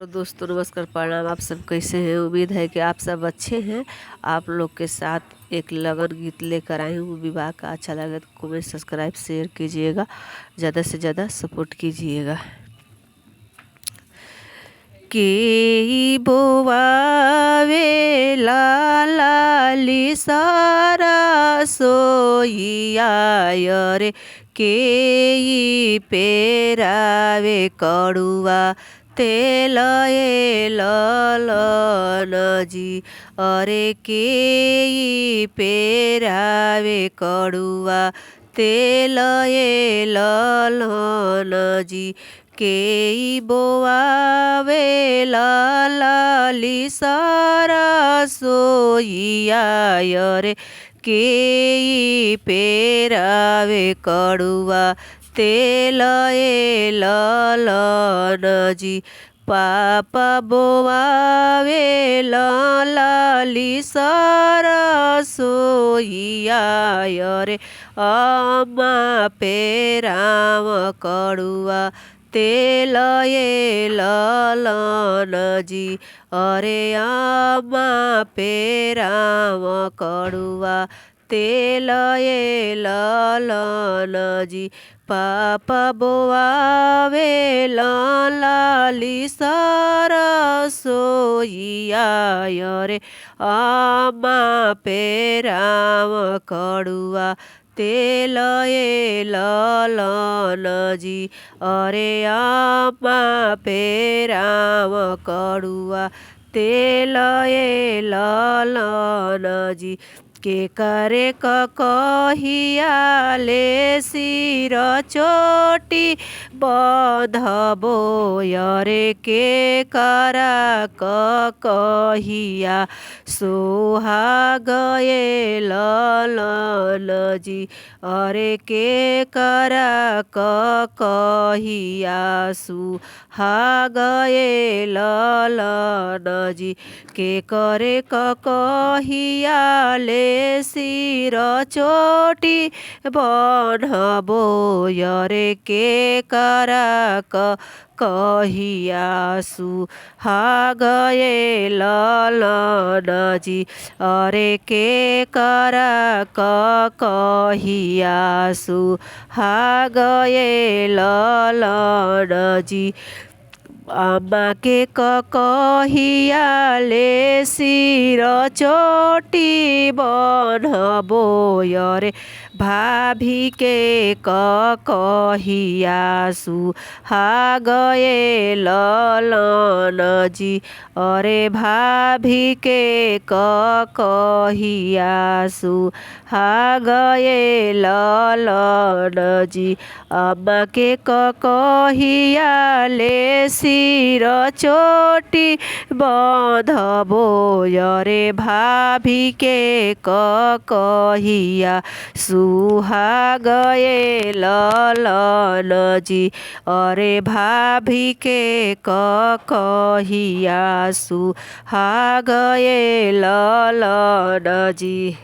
तो दोस्तों नमस्कार प्रणाम। आप सब कैसे हैं? उम्मीद है कि आप सब अच्छे हैं। आप लोग के साथ एक लगन गीत लेकर आई हूँ विवाह का। अच्छा लगे तो कमेंट सब्सक्राइब शेयर कीजिएगा, ज़्यादा से ज़्यादा सपोर्ट कीजिएगा। के बोआवे लाली सारा सोइया रे के पेरावे कड़ुआ तेल ललन जी। अरे के पेरावे कड़ुआ तेल ललन जी। के बोआवे लाली सारा सोइया रे के पेरावे कड़ुआ तेल ललन जी। पापा बोआवे लाली सारा सोइया रे अम्मा पेराव कड़ुआ तेल ललन जी। अरे अम्मा पेराव कड़ुआ तेल ललन जी। पापा बोआवे लाली सारा सोइया रे अम्मा पेराव कड़ुआ तेल ललन जी। अरे अम्मा पेराव कड़ुआ तेल ललन जी। के करे कहिया ले सिर चोटी बंधबो रे के करा कहिया सोहाग ललन जी। अरे के करा कहिया सुहाग ललन जी। के करे कहिया ले सिर चोटी बंधबो रे के करा कहिया सुहाग ललन जी। अरे के करा कहिया सुहाग ललन जी। अम्मा के कहिया ले सिर चोटी बंधबो रे भाभी के कहिया सुहाग ललन जी। अरे भाभी के कहिया सुहाग ललन जी। अम्मा के कहिया ले सिर चोटी बंधबो रे भाभी के कहिया सुहाग ललन जी। अरे भाभी के कहिया सुहाग ललन जी।